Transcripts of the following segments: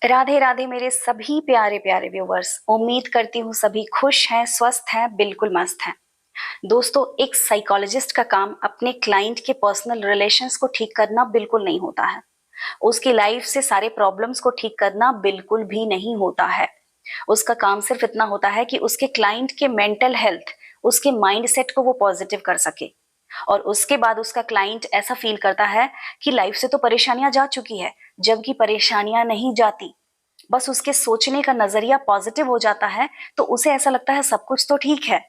राधे राधे मेरे सभी प्यारे प्यारे व्यूवर्स। उम्मीद करती हूँ सभी खुश हैं, स्वस्थ हैं, बिल्कुल मस्त हैं। दोस्तों, एक साइकोलॉजिस्ट का काम अपने क्लाइंट के पर्सनल रिलेशंस को ठीक करना बिल्कुल नहीं होता है। उसकी लाइफ से सारे प्रॉब्लम्स को ठीक करना बिल्कुल भी नहीं होता है। उसका काम सिर्फ इतना होता है कि उसके क्लाइंट के मेंटल हेल्थ, उसके माइंड सेट को वो पॉजिटिव कर सके। और उसके बाद उसका क्लाइंट ऐसा फील करता है कि लाइफ से तो परेशानियां जा चुकी है, जबकि परेशानियां नहीं जाती। बस उसके सोचने का नजरिया पॉजिटिव हो जाता है तो उसे ऐसा लगता है सब कुछ तो ठीक है।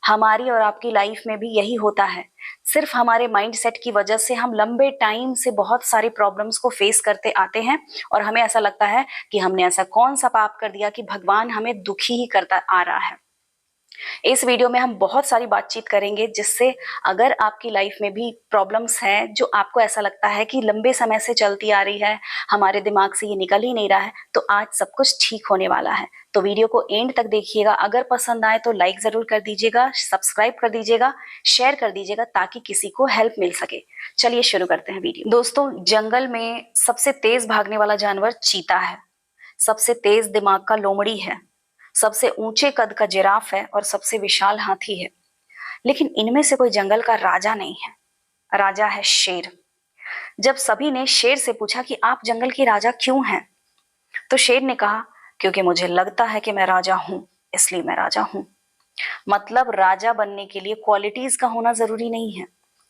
हमारी और आपकी लाइफ में भी यही होता है। सिर्फ हमारे माइंड सेट की वजह से हम लंबे टाइम से बहुत सारी प्रॉब्लम्स को फेस करते आते हैं और हमें ऐसा लगता है कि हमने ऐसा कौन सा पाप कर दिया कि भगवान हमें दुखी ही करता आ रहा है। इस वीडियो में हम बहुत सारी बातचीत करेंगे, जिससे अगर आपकी लाइफ में भी प्रॉब्लम्स हैं जो आपको ऐसा लगता है कि लंबे समय से चलती आ रही है, हमारे दिमाग से ये निकल ही नहीं रहा है, तो आज सब कुछ ठीक होने वाला है। तो वीडियो को एंड तक देखिएगा। अगर पसंद आए तो लाइक जरूर कर दीजिएगा, सब्सक्राइब कर दीजिएगा, शेयर कर दीजिएगा ताकि किसी को हेल्प मिल सके। चलिए शुरू करते हैं वीडियो। दोस्तों, जंगल में सबसे तेज भागने वाला जानवर चीता है, सबसे तेज दिमाग का लोमड़ी है, सबसे ऊंचे कद का जिराफ है और सबसे विशाल हाथी है। लेकिन इनमें से कोई जंगल का राजा नहीं है। राजा है शेर। जब सभी ने शेर से पूछा कि आप जंगल के राजा क्यों हैं, तो शेर ने कहा, क्योंकि मुझे लगता है कि मैं राजा हूं, इसलिए मैं राजा हूं। मतलब राजा बनने के लिए क्वालिटीज का होना जरूरी नहीं है।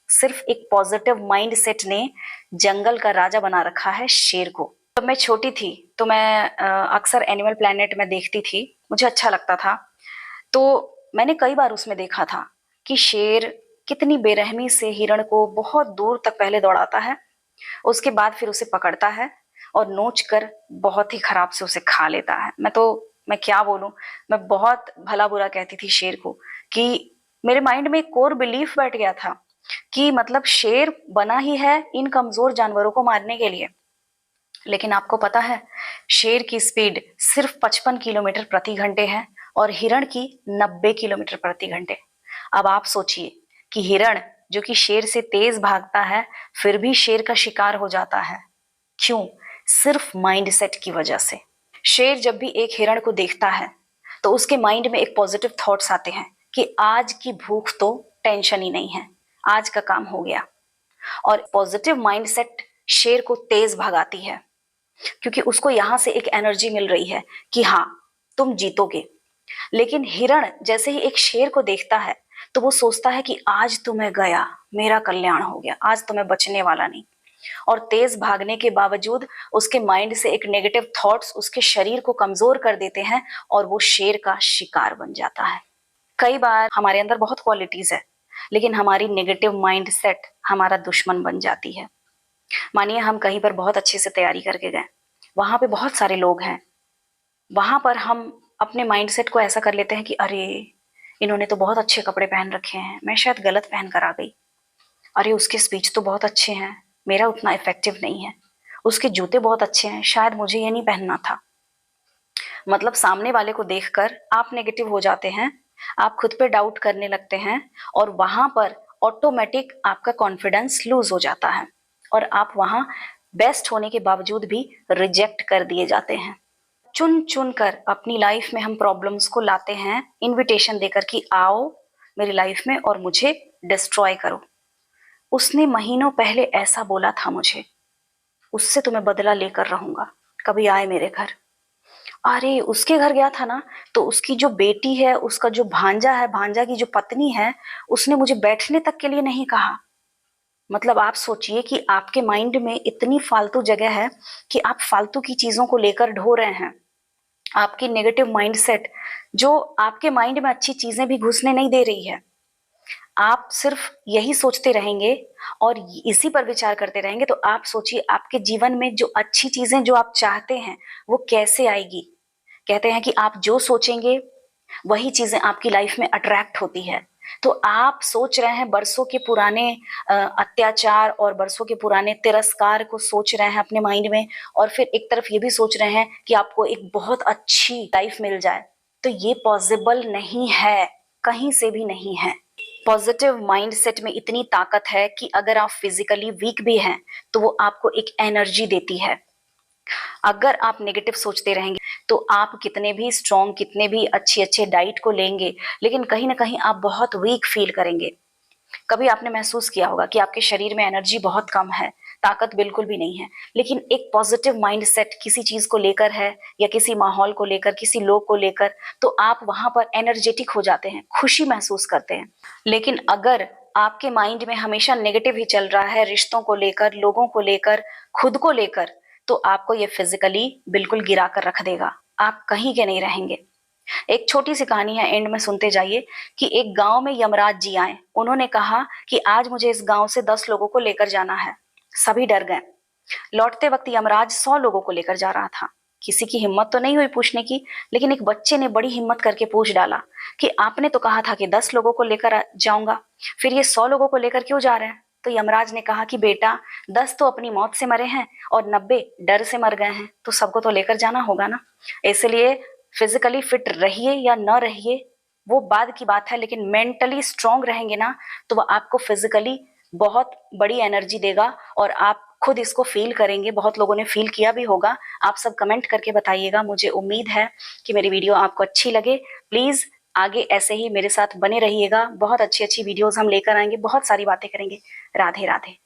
सिर्फ एक पॉजिटिव माइंड सेट ने जंगल का राजा बना रखा है शेर को। जब मैं छोटी थी तो मैं अक्सर एनिमल प्लेनेट में देखती थी, मुझे अच्छा लगता था। तो मैंने कई बार उसमें देखा था कि शेर कितनी बेरहमी से हिरण को बहुत दूर तक पहले दौड़ाता है, उसके बाद फिर उसे पकड़ता है और नोच कर बहुत ही खराब से उसे खा लेता है। मैं क्या बोलूं, मैं बहुत भला बुरा कहती थी शेर को कि मेरे माइंड में एक कोर बिलीफ बैठ गया था कि मतलब शेर बना ही है इन कमजोर जानवरों को मारने के लिए। लेकिन आपको पता है, शेर की स्पीड सिर्फ 55 किलोमीटर प्रति घंटे है और हिरण की 90 किलोमीटर प्रति घंटे। अब आप सोचिए कि हिरण जो कि शेर से तेज भागता है, फिर भी शेर का शिकार हो जाता है। क्यों? सिर्फ माइंड सेट की वजह से। शेर जब भी एक हिरण को देखता है तो उसके माइंड में एक पॉजिटिव थॉट्स आते हैं कि आज की भूख तो टेंशन ही नहीं है, आज का काम हो गया। और पॉजिटिव माइंड सेट शेर को तेज भगाती है, क्योंकि उसको यहां से एक एनर्जी मिल रही है कि हाँ, तुम जीतोगे। लेकिन हिरण जैसे ही एक शेर को देखता है तो वो सोचता है कि आज तो मैं गया, मेरा कल्याण हो गया, आज तो मैं बचने वाला नहीं। और तेज भागने के बावजूद उसके माइंड से एक नेगेटिव थॉट्स उसके शरीर को कमजोर कर देते हैं और वो शेर का शिकार बन जाता है। कई बार हमारे अंदर बहुत क्वालिटीज है, लेकिन हमारी नेगेटिव माइंड सेट हमारा दुश्मन बन जाती है। मानिए हम कहीं पर बहुत अच्छे से तैयारी करके गए, वहां पे बहुत सारे लोग हैं, वहां पर हम अपने माइंडसेट को ऐसा कर लेते हैं कि अरे, इन्होंने तो बहुत अच्छे कपड़े पहन रखे हैं, मैं शायद गलत पहन कर आ गई। अरे, उसके स्पीच तो बहुत अच्छे हैं, मेरा उतना इफेक्टिव नहीं है। उसके जूते बहुत अच्छे हैं, शायद मुझे ये नहीं पहनना था। मतलब सामने वाले को देखकर आप नेगेटिव हो जाते हैं, आप खुद पे डाउट करने लगते हैं और वहां पर ऑटोमेटिक आपका कॉन्फिडेंस लूज हो जाता है और आप वहां बेस्ट होने के बावजूद भी रिजेक्ट कर दिए जाते हैं। चुन चुन कर अपनी लाइफ में हम प्रॉब्लम्स को लाते हैं, इनविटेशन देकर कि आओ मेरी लाइफ में और मुझे डिस्ट्रॉय करो। उसने महीनों पहले ऐसा बोला था मुझे, उससे तो मैं बदला लेकर रहूंगा, कभी आए मेरे घर। अरे, उसके घर गया था ना, तो उसकी जो बेटी है, उसका जो भांजा है, भांजा की जो पत्नी है, उसने मुझे बैठने तक के लिए नहीं कहा। मतलब आप सोचिए कि आपके माइंड में इतनी फालतू जगह है कि आप फालतू की चीजों को लेकर ढो रहे हैं। आपकी नेगेटिव माइंडसेट जो आपके माइंड में अच्छी चीजें भी घुसने नहीं दे रही है। आप सिर्फ यही सोचते रहेंगे और इसी पर विचार करते रहेंगे, तो आप सोचिए आपके जीवन में जो अच्छी चीजें जो आप चाहते हैं वो कैसे आएगी। कहते हैं कि आप जो सोचेंगे वही चीजें आपकी लाइफ में अट्रैक्ट होती है। तो आप सोच रहे हैं बरसों के पुराने अत्याचार और बरसों के पुराने तिरस्कार को सोच रहे हैं अपने माइंड में, और फिर एक तरफ ये भी सोच रहे हैं कि आपको एक बहुत अच्छी लाइफ मिल जाए। तो ये पॉसिबल नहीं है, कहीं से भी नहीं है। पॉजिटिव माइंडसेट में इतनी ताकत है कि अगर आप फिजिकली वीक भी हैं तो वो आपको एक एनर्जी देती है। अगर आप नेगेटिव सोचते रहेंगे तो आप कितने भी स्ट्रॉन्ग, कितने भी अच्छे डाइट को लेंगे, लेकिन कहीं ना कहीं आप बहुत वीक फील करेंगे। कभी आपने महसूस किया होगा कि आपके शरीर में एनर्जी बहुत कम है, ताकत बिल्कुल भी नहीं है, लेकिन एक पॉजिटिव माइंडसेट किसी चीज को लेकर है या किसी माहौल को लेकर, किसी लोग को लेकर, तो आप वहां पर एनर्जेटिक हो जाते हैं, खुशी महसूस करते हैं। लेकिन अगर आपके माइंड में हमेशा नेगेटिव ही चल रहा है, रिश्तों को लेकर, लोगों को लेकर, खुद को लेकर, तो आपको ये फिजिकली बिल्कुल गिरा कर रख देगा। आप कहीं के नहीं रहेंगे। एक छोटी सी कहानी है, एंड में सुनते जाइए कि एक गांव में यमराज जी आए। उन्होंने कहा कि आज मुझे इस गांव से 10 लोगों को लेकर जाना है। सभी डर गए। लौटते वक्त यमराज 100 लोगों को लेकर जा रहा था। किसी की हिम्मत तो नहीं हुई पूछने की, लेकिन एक बच्चे ने बड़ी हिम्मत करके पूछ डाला कि आपने तो कहा था कि 10 लोगों को लेकर जाऊंगा, फिर ये 100 लोगों को लेकर क्यों जा रहे हैं? तो यमराज ने कहा कि बेटा, 10 तो अपनी मौत से मरे हैं और 90 डर से मर गए हैं, तो सबको तो लेकर जाना होगा ना। इसलिए फिजिकली फिट रहिए या न रहिए वो बाद की बात है, लेकिन मेंटली स्ट्रांग रहेंगे ना, तो वो आपको फिजिकली बहुत बड़ी एनर्जी देगा और आप खुद इसको फील करेंगे। बहुत लोगों ने फील किया भी होगा। आप सब कमेंट करके बताइएगा। मुझे उम्मीद है कि मेरी वीडियो आपको अच्छी लगे। प्लीज आगे ऐसे ही मेरे साथ बने रहिएगा। बहुत अच्छी अच्छी वीडियोस हम लेकर आएंगे, बहुत सारी बातें करेंगे। राधे राधे।